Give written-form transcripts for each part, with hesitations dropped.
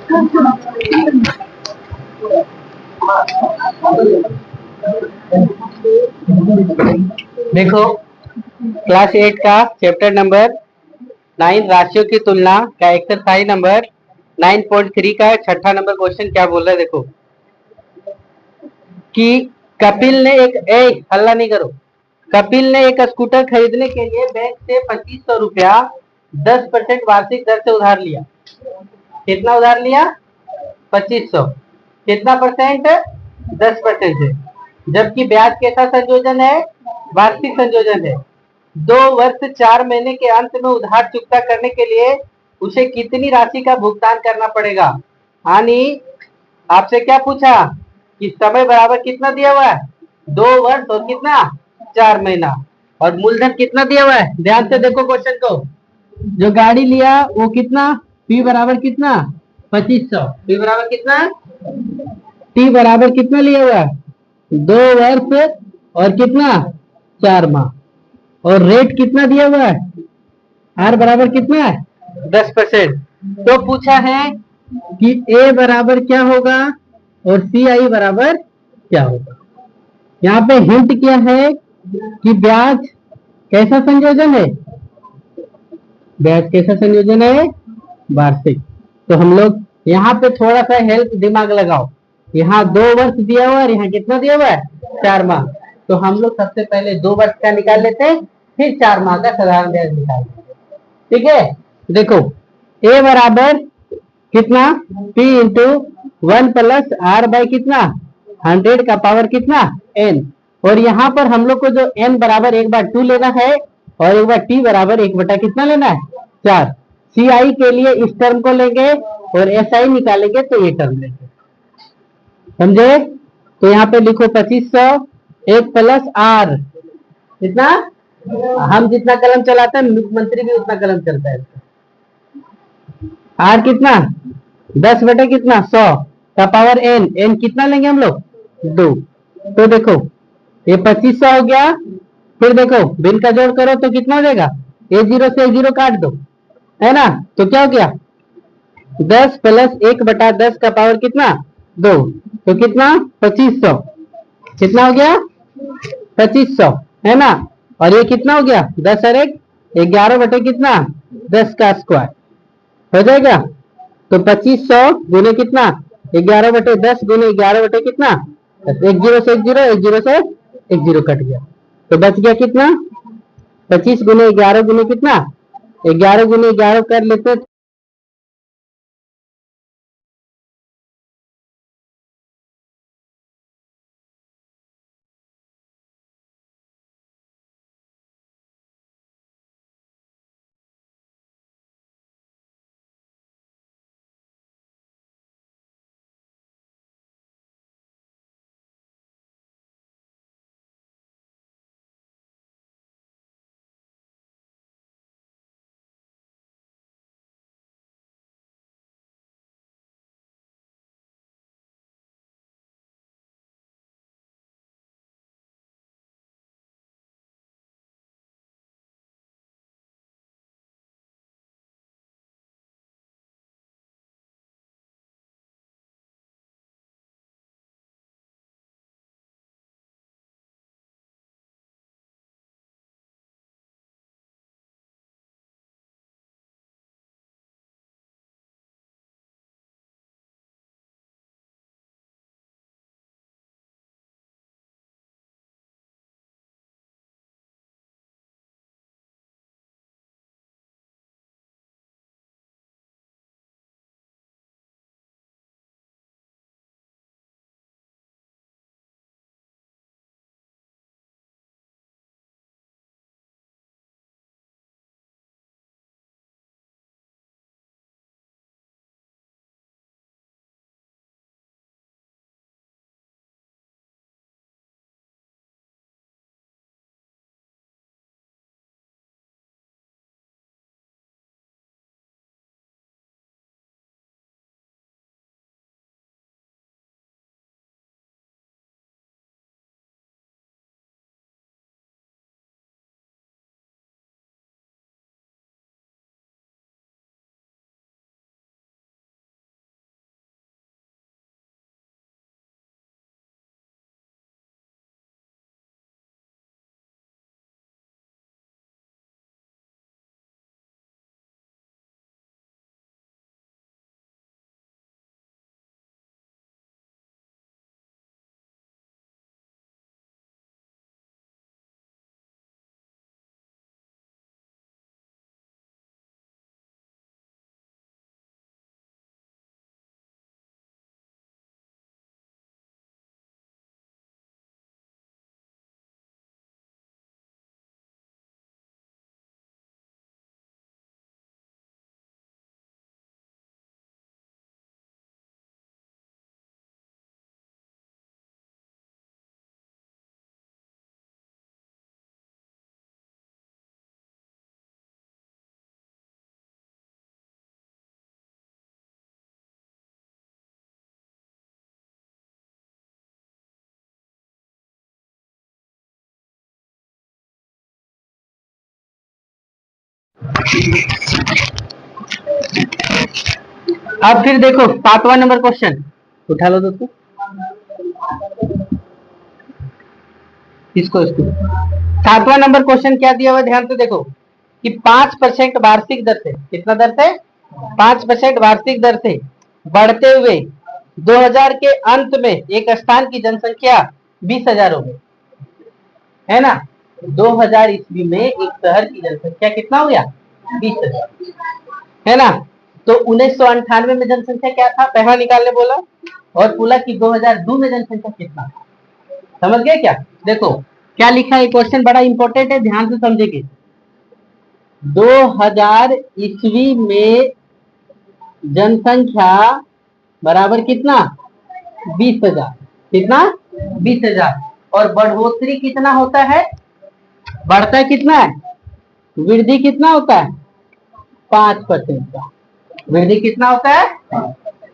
देखो, क्लास 8 का chapter number 9 राशियों की तुलना का एक्सरसाइज नंबर 9.3 का छठा नंबर क्वेश्चन क्या बोल रहा है। देखो कि कपिल ने हल्ला नहीं करो। कपिल ने एक स्कूटर खरीदने के लिए बैंक से 2500 रुपया 10% वार्षिक दर से उधार लिया। कितना उधार लिया? 2500। कितना परसेंट? 10% है। जबकि ब्याज कैसा संयोजन है? वार्षिक संयोजन है। 2 वर्ष 4 महीने के अंत में उधार चुकता करने के लिए उसे कितनी राशि का भुगतान करना पड़ेगा? यानी आपसे क्या पूछा कि समय बराबर कितना दिया हुआ है? 2 वर्ष और कितना? 4 महीना। और मूलधन कितना दिया हुआ है? ध्यान से देखो क्वेश्चन को। जो गाड़ी लिया वो कितना? P बराबर कितना? 2500। P बराबर कितना? T बराबर कितना लिया हुआ है? 2 वर्ष और कितना? 4 माह। और रेट कितना दिया हुआ है? R बराबर कितना है? 10%। तो पूछा है कि A बराबर क्या होगा और CI बराबर क्या होगा। यहाँ पे हिंट क्या है कि ब्याज कैसा संयोजन है? ब्याज कैसा संयोजन है? वार्षिक। तो हम लोग यहाँ पे थोड़ा सा हेल्प दिमाग लगाओ। यहाँ 2 वर्ष दिया हुआ है और यहाँ कितना दिया हुआ है? 4 माह। तो हम लोग सबसे पहले 2 वर्ष का निकाल लेते हैं, फिर 4 माह का साधारण ब्याज निकालते हैं। ठीक है, देखो A बराबर कितना? P इंटू 1 + R कितना? 100 का पावर कितना? N। और यहाँ पर हम लोग को जो N बराबर 1/2 लेना है और 1/T बराबर 1 कितना लेना है? 4। CI के लिए इस टर्म को लेंगे और SI निकालेंगे तो ये टर्म लेंगे। समझे? तो यहाँ पे लिखो 2500 1 + R कितना? हम जितना कलम चलाते हैं मुख्यमंत्री भी उतना कलम चलता है। R कितना? 10 कितना? 100 का पावर N कितना लेंगे हम लोग? 2। तो देखो ये 2500 हो गया। फिर देखो बिन का जोड़ करो तो कितना हो जाएगा? A0 से A0 काट दो, है ना। तो क्या हो गया? 10 + 1/10 का पावर कितना? 2। तो कितना? 2500। कितना हो गया? 2500, है ना। और ये कितना हो गया? 10 और 1 11 बटे कितना? 10 का स्क्वायर हो जाएगा। तो 2500 गुने कितना? 11/10 गुने 11 बटे कितना? 1 0 से 1 0, 1 0 से 1 0 कट गया। तो बच गया कितना? 25 गुने 11 गुने कितना? 11 गुने 11 कर लेते अब फिर देखो 7वां नंबर क्वेश्चन उठा लो दोस्तों, इसको 7वां नंबर क्वेश्चन क्या दिया हुआ ध्यान से देखो कि 5% वार्षिक दर से, कितना दर से, 5% वार्षिक दर से बढ़ते हुए 2000 के अंत में एक स्थान की जनसंख्या 20,000 हो गई, है ना। 2000 ईस्वी में एक शहर की जनसंख्या कितना हो गया, 20,000, है ना। तो 1998 में जनसंख्या क्या था, पहला निकालने बोला, और बोला कि 2002 में जनसंख्या कितना, समझ गए क्या। देखो क्या लिखा है, क्वेश्चन बड़ा इंपॉर्टेंट है, ध्यान से समझेंगे। 2000 ईस्वी में जनसंख्या बराबर कितना, 20,000, कितना, 20,000, और बढ़ोतरी कितना होता है, बढ़ता है कितना है, वृद्धि कितना होता है, 5% का, वृद्धि कितना होता है,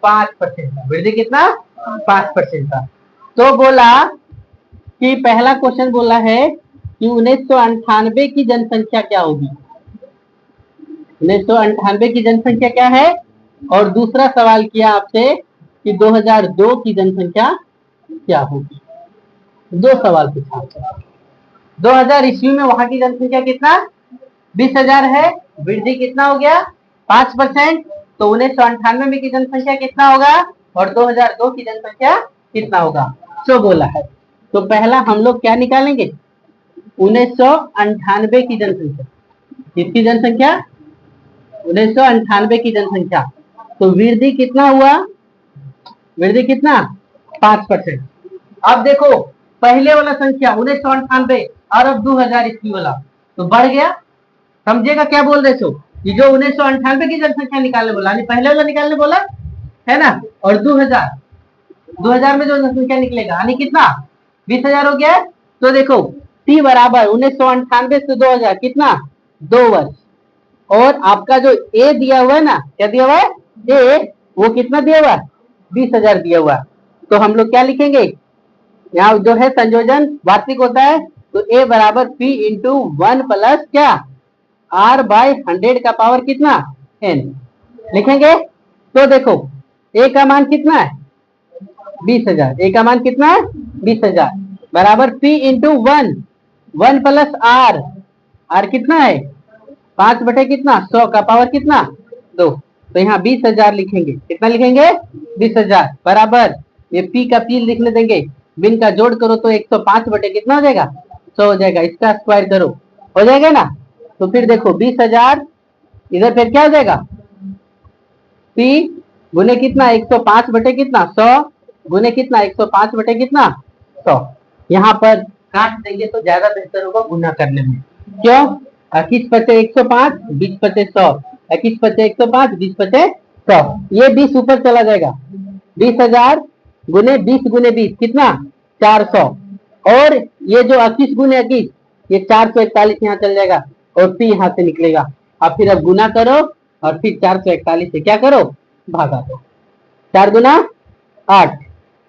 5% का, वृद्धि कितना, 5% का। तो बोला कि पहला क्वेश्चन बोला है कि 1998 की जनसंख्या क्या होगी, 1998 की जनसंख्या क्या है, और दूसरा सवाल किया आपसे कि 2002 की जनसंख्या क्या होगी, दो सवाल पूछा। 2000 ईस्वी में वहां की जनसंख्या कितना, 20,000 है, वृद्धि कितना हो गया, 5%, तो 1998 में की जनसंख्या कितना होगा, और 2002 की जनसंख्या कितना होगा, सो बोला है। तो पहला हम लोग क्या निकालेंगे, 1998 की जनसंख्या, किसकी जनसंख्या, 1998 की जनसंख्या। तो वृद्धि कितना हुआ, वृद्धि कितना, 5%। अब देखो पहले वाला संख्या 1998 और अब 2000 ईस्वी वाला, तो बढ़ गया, समझेगा क्या बोल रहे सो, ये जो 1998 की जनसंख्या निकालने बोला, पहले वाला निकालने बोला, है ना, और 2000 में जो जनसंख्या निकलेगा यानी कितना, 20,000 हो गया। तो देखो टी बराबर 1998 से 2000 कितना, 2 वर्ष, और आपका जो ए दिया हुआ है ना, क्या दिया हुआ है, ए, वो कितना दिया हुआ है, 20,000 दिया हुआ है। तो हम लोग क्या लिखेंगे, यहाँ जो है संयोजन वार्षिक होता है, तो ए बराबर पी इंटू 1 प्लस क्या, आर बाय 100 का पावर कितना, एन लिखेंगे। तो देखो ए का मान कितना है, 20,000, ए का मान कितना है, 20,000 बराबर P into 1 plus R, R कितना है, 5 बटे कितना, 100 का पावर कितना, 2। तो यहाँ 20,000 लिखेंगे, कितना लिखेंगे, 20,000 बराबर, ये पी का पी लिखने देंगे, बिन का जोड़ करो तो 105 बटे कितना हो जाएगा, 100 हो जाएगा, इसका स्क्वायर करो, हो जाएगा ना। तो फिर देखो 20,000 इधर फिर क्या हो जाएगा, पी गुने कितना, 105 बटे कितना, 100 गुने कितना, 105 बटे कितना, 100। यहाँ पर काट देंगे तो ज्यादा बेहतर होगा गुना करने में, क्यों, 21 पचे 105, 20 पचे 100, 21 पचे 105, 20 पचे 100, ये 20 ऊपर चला जाएगा, 20,000 गुने 20 कितना, 400, और ये जो 21 गुने 21, ये 441 यहाँ चल जाएगा, और पी यहाँ से निकलेगा। अब फिर अब गुना करो, और फिर 441 से क्या करो, भागा दो, 4 गुना 8,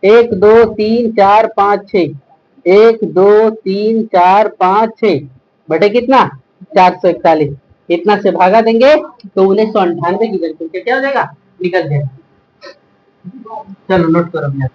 1 2 3 4 5 6, 1 2 3 4 5 6 बटे कितना, 441, इतना से भागा देंगे तो 1998 की जनसंख्या क्या हो जाएगा, निकल जाएगा। चलो नोट करो यहाँ,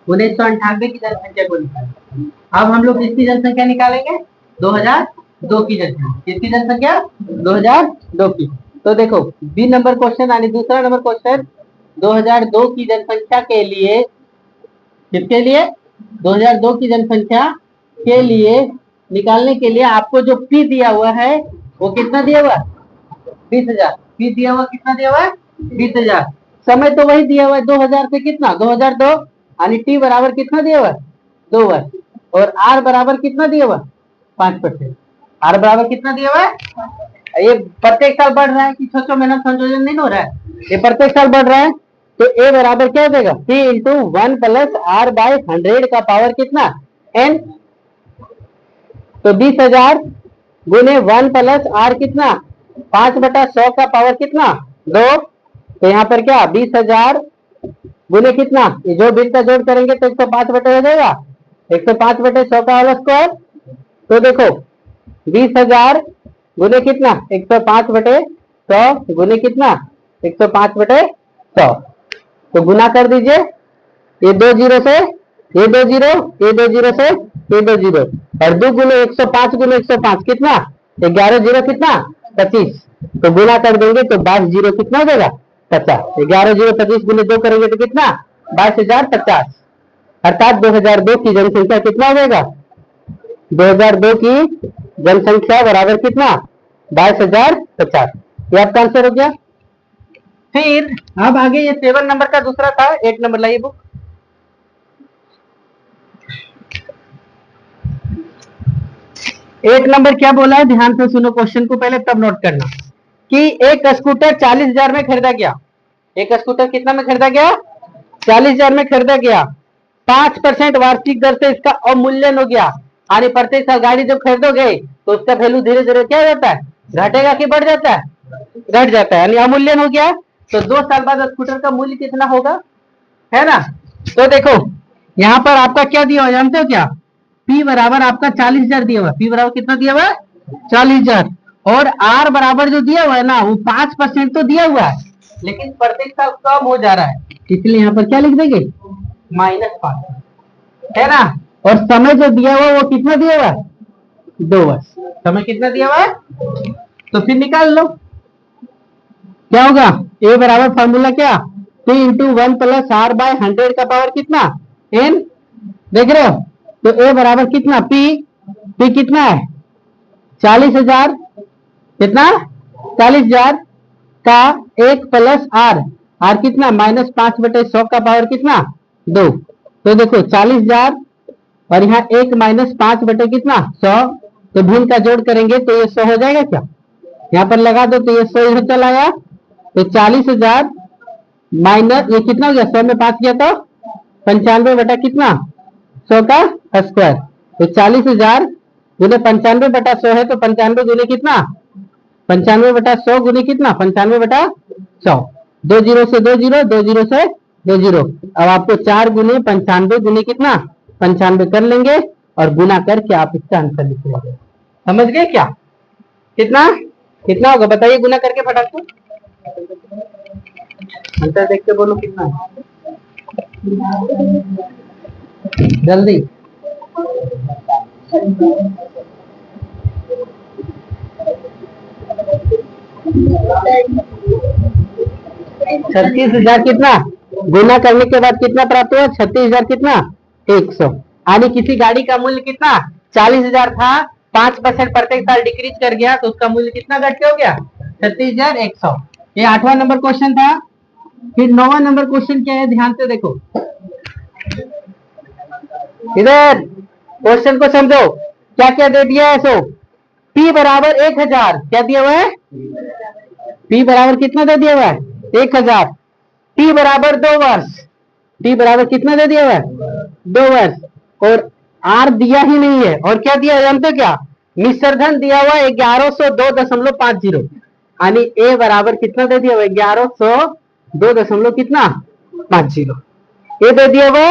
उन्नीस सौ अंठानवे की जनसंख्या को निकालेंगे। अब हम लोग किसकी जनसंख्या निकालेंगे, 2002 की जनसंख्या, किसकी जनसंख्या, 2002 की। तो देखो बी नंबर क्वेश्चन यानी दूसरा नंबर क्वेश्चन, 2002 की जनसंख्या के लिए, किसके लिए, 2002 की जनसंख्या के लिए निकालने के लिए आपको जो पी दिया हुआ है वो कितना दिया हुआ है, 20,000, पी दिया हुआ कितना दिया हुआ है, 20,000, समय तो वही दिया हुआ है 2000 से कितना, 2002, यानी टी बराबर कितना दिया हुआ है, 2 वर्ष, और आर बराबर कितना दिया हुआ, 5%, आर बराबर कितना दिया हुआ है, ये प्रत्येक साल बढ़ रहा है कि छोटे मेहनत संयोजन नहीं हो रहा है, ये प्रत्येक साल बढ़ रहा है। तो ए बराबर क्या हो जाएगा, P into 1 plus R by 100 का पावर कितना, एन। तो 20,000 गुने 1 प्लस आर कितना 5/100 का पावर कितना 2। तो यहाँ पर क्या 20,000 गुने कितना, ये जो बिट का जोड़ करेंगे तो 105 बटे हो जाएगा 105/100 का होल स्क्वायर। तो देखो 20,000 गुने कितना 105/100 गुने कितना 105/100। तो गुना कर दीजिए, ये 2 जीरो से ये 2 जीरो, ये 2 जीरो से ये 2 जीरो, और 2 गुने 105 गुने 105 कितना 11 जीरो कितना 25। तो गुना कर देंगे तो 22 जीरो कितना हो जाएगा 50। 11 जीरो 25 गुने 2 करेंगे तो कितना 22,050, अर्थात 2002 की जनसंख्या कितना हो जाएगा 2002 की जनसंख्या बराबर कितना 22,050। ये आपका आंसर हो गया। फिर अब आगे ये 7 नंबर का दूसरा था, 8 नंबर लाइए बुक। एक नंबर क्या बोला है, ध्यान से सुनो क्वेश्चन को पहले तब नोट करना कि एक स्कूटर 40,000 में खरीदा गया। एक स्कूटर कितना में खरीदा गया 40,000 में खरीदा गया। 5% वार्षिक दर से इसका अवमूल्यन हो गया, यानी प्रत्येक साल गाड़ी जब खरीदोगे तो उसका वैल्यू धीरे धीरे क्या हो जाता है, घटेगा कि बढ़ जाता है, घट जाता है, यानी अवमूल्यन हो गया। तो 2 साल बाद स्कूटर का मूल्य कितना होगा, है ना। तो देखो यहाँ पर आपका क्या दिया हुआ जानते हो क्या, P बराबर आपका 40,000 दिया हुआ, P बराबर कितना दिया हुआ है 40,000, और R बराबर जो दिया हुआ है ना वो 5% तो दिया हुआ है, लेकिन प्रत्येक साल कम हो जा रहा है, इसलिए यहाँ पर क्या लिख देंगे -5, है ना। और समय जो दिया हुआ वो कितना दिया हुआ है 2 वर्ष, समय कितना दिया हुआ है। तो फिर निकाल लो क्या होगा, A बराबर फॉर्मूला क्या P into 1 plus R by 100 का पावर कितना N, देख रहे हो। तो A बराबर कितना P कितना है 40,000, कितना 40,000 का 1 प्लस R कितना -5/100 का पावर कितना 2। तो देखो 40,000 और यहाँ 1 -5 बटे कितना 100, तो भिन्न का जोड़ करेंगे तो ये 100 हो जाएगा क्या, यहाँ पर लगा दो तो ये 100 इधर चला आया। तो 40,000 माइनस ये कितना हो गया 100 में 5 किया तो 95 बटा कितना 100 का स्क्वायर। तो 40,000 गुने 95/100 है, तो 95 गुने कितना 95/100 गुने कितना 95/100। 2 जीरो से 2 जीरो, 2 जीरो से 2 जीरो। अब आपको 4 गुने 95 गुने कितना 95 कर लेंगे और गुना करके आप इसका आंसर लिख लेंगे। समझ गए क्या, कितना कितना होगा बताइए, गुना करके फटाक से आंसर देख के बोलो कितना है जल्दी। 36,000 कितना गुना करने के बाद कितना प्राप्त हुआ 36,000 कितना 100। यानी किसी गाड़ी का मूल्य कितना 40,000 था, 5% प्रत्येक साल डिक्रीज कर गया तो उसका मूल्य कितना घट के हो गया 36,100। ये 8वां नंबर क्वेश्चन था। फिर 9वां नंबर क्वेश्चन क्या है, ध्यान से देखो इधर क्वेश्चन को समझो क्या क्या दे दिया है। सो P बराबर 1,000 क्या दिया हुआ है, P बराबर कितना दे दिया हुआ है 1,000। T बराबर 2 वर्ष, T बराबर कितना दे दिया हुआ है 2 वर्ष, और R दिया ही नहीं है, और क्या दिया जानते हो क्या, मिश्रधन दिया हुआ 1102.50, यानी A बराबर कितना दे दिया हुआ 1102 कितना 50 ये दे दिया हुआ।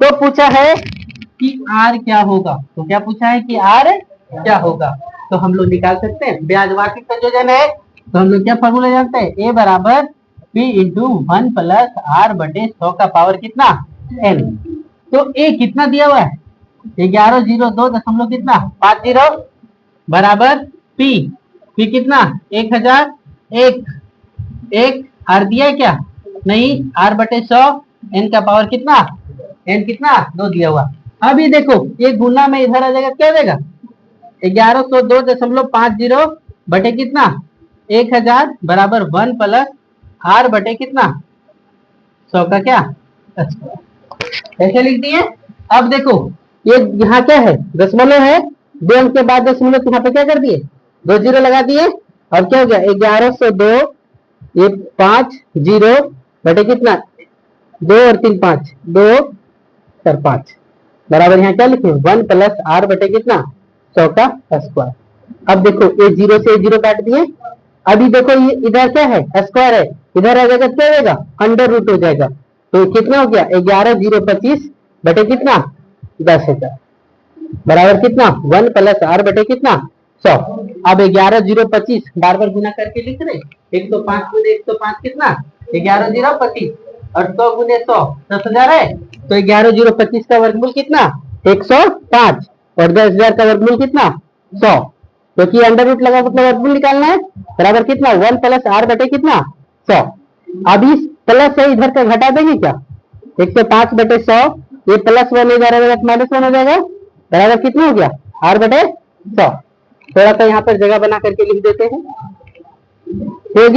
तो पूछा है कि R क्या होगा, तो क्या पूछा है कि R क्या होगा, तो हम लोग निकाल सकते हैं। ब्याज वार्षिक संयोजन है तो हम लोग क्या फॉर्मूला जानते हैं, A बराबर P इंटू 1 प्लस R बटे 100 का पावर कितना N। तो A कितना दिया हुआ है 1102 कितना 50 बराबर P कितना 1,000, एक R दिया है क्या नहीं, R बटे 100, N का पावर कितना N कितना 2 दिया हुआ। अब ये देखो ये गुना में इधर आ जाएगा, क्या देगा 1102.50 बटे कितना 1,000 बराबर 1 प्लस R बटे कितना 100 का क्या ऐसे लिख दिए। अब देखो ये यहाँ क्या है दशमलव है, 2 अंक के बाद दशमलव, यहाँ पे क्या कर दिए 2 जीरो लगा दिए, और क्या हो गया 1102 ये 5 जीरो बटे कितना 2 और 3 5 2 और 5 बराबर यहाँ क्या लिखे 1 प्लस R बटे कितना 100 का स्क्वायर। अब देखो ये 0 से 0 काट दिए। अभी देखो ये इधर क्या है, स्क्वायर है, इधर आ जाएगा क्या हो जाएगा, अंडर रूट हो जाएगा। तो कितना हो गया, 11,025 बटे कितना 10,000 बराबर कितना 1 प्लस आर बटे कितना 100। अब 11,025 बार बार गुना करके लिख रहे, 105 गुने 105 कितना 11,025 और 100 गुने 100 10,000 है। तो 11,025 का वर्गमूल कितना 105 और 10,000 का वर्गमूल कितना 100। क्योंकि तो अंडर रूट लगा मतलब वर्गमूल निकालना है, बराबर कितना 1 प्लस आर बटे कितना 100। अब इस प्लस से इधर का घटा देंगे क्या, 105 बटे 100, ये प्लस 1 इधर आ जाएगा माइनस 1 हो जाएगा, बराबर कितना हो गया आर बटे 100। थोड़ा सा यहाँ पर जगह बना करके लिख देते हैं, हो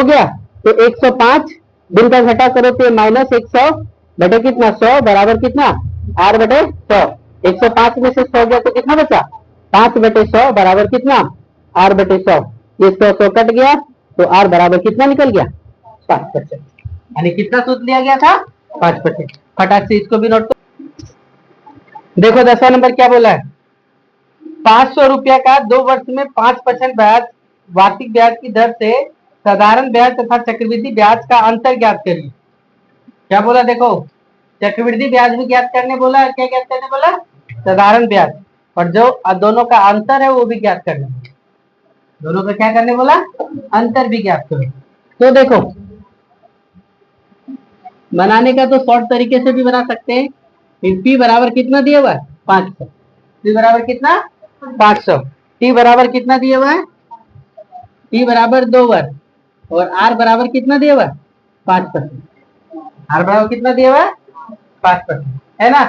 गया। तो 105 दिन का घटा करो तो माइनस 100 बटे कितना 100 बराबर कितना आर बटे 100। 105 में से 100 गया तो कितना बचा 5 बटे 100 बराबर कितना आर बटे 100। ये 100 कट गया तो आर बराबर कितना निकल गया 5%। यानी कितना सूत्र लिया गया था 5%। फटाक से इसको भी नोट करो। देखो 10वां नंबर क्या बोला है, 500 रुपया का 2 वर्ष में 5% ब्याज वार्षिक ब्याज की दर से साधारण ब्याज तथा चक्रवृद्धि ब्याज का अंतर ज्ञात करिए। क्या बोला देखो, चक्रवृद्धि ब्याज भी ज्ञात करने बोला, क्या ज्ञात करने बोला साधारण ब्याज, और जो दोनों का अंतर है वो भी ज्ञात करने बोला। दोनों का क्या करने बोला अंतर भी ज्ञात करो। तो देखो बनाने का तो शॉर्ट तरीके से भी बना सकते हैं। P बराबर कितना दिया हुआ है 500, P बराबर कितना 500, T बराबर कितना दिया हुआ है T बराबर 2 वर्ग और R बराबर कितना दिया हुआ है 5%। R बराबर कितना दिया हुआ है 5% है ना।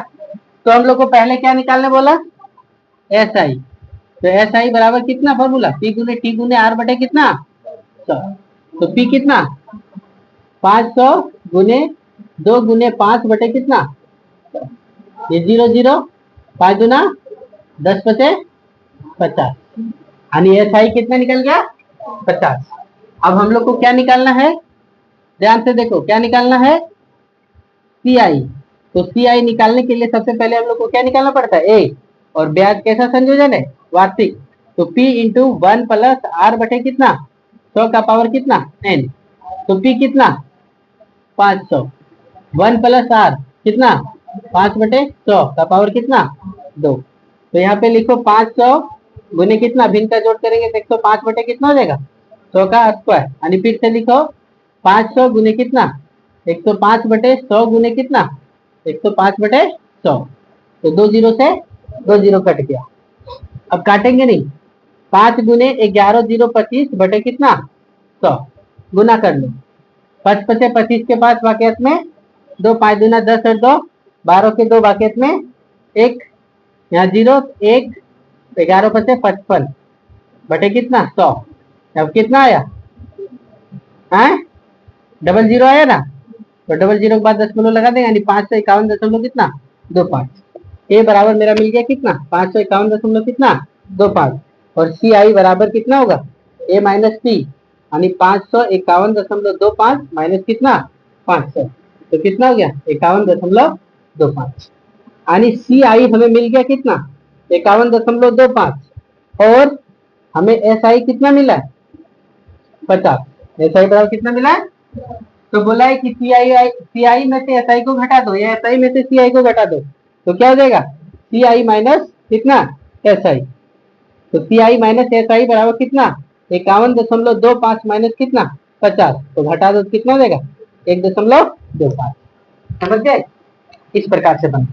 तो हम लोग को पहले क्या निकालने बोला SI, तो SI बराबर कितना फॉर्मूला P गुने T गुने R बटे कितना 100। तो P कितना 500 गुने 2 गुने 5 बटे कितना, ये 0 0 5 गुना 10 बचे 50, यानी SI कितना निकल गया 50। अब हम लोग को क्या निकालना है, ध्यान से देखो क्या निकालना है CI। तो CI निकालने के लिए सबसे पहले हम लोग को क्या निकालना पड़ता है A, और ब्याज कैसा संयोजन है वार्षिक। तो P इंटू 1 प्लस R बटे कितना 100 का पावर कितना N। तो P कितना 500, 1 प्लस R कितना 5 बटे 100 का पावर कितना 2। तो यहाँ पे लिखो 500 गुने कितना, भिन्न का जोड़ करेंगे तो 105 बटे कितना हो जाएगा 100 का स्क्वायर, यानी फिर से लिखो 500 गुने कितना 105 बटे 100 गुने कितना 105 बटे 100। तो 2 जीरो से 2 जीरो कट गया। अब काटेंगे नहीं, 5 गुने 11,025 बटे कितना 100 गुना कर लो, 5 पचे 25 के 5 वाक्यत में 2, 5 दूना 10 और 2 12 के 2 वाक्यत में 1, यहाँ 0 1, 11 पचे 55 बटे कितना 100। अब कितना आया डबल जीरो आया ना, तो डबल जीरो के बाद दशमलव लगा देंगे, यानी 551 दशमलव कितना 25। ए बराबर मेरा मिल गया कितना 551 दशमलव कितना 25, और CI बराबर कितना होगा A माइनस P, यानी 551.25 माइनस कितना 500, तो कितना हो गया 51.25, यानी CI हमें मिल गया कितना 51.25, और हमें SI कितना मिला है 50। SI बराबर कितना मिला है, तो बोला है कि CI में से SI को घटा दो या SI में से CI को घटा दो, तो क्या हो जाएगा CI माइनस कितना SI। तो CI माइनस SI बराबर कितना 51.25 माइनस कितना 50, तो घटा दो कितना हो जाएगा 1.25। समझ गए, इस प्रकार से बना।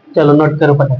चलो नोट करो पता।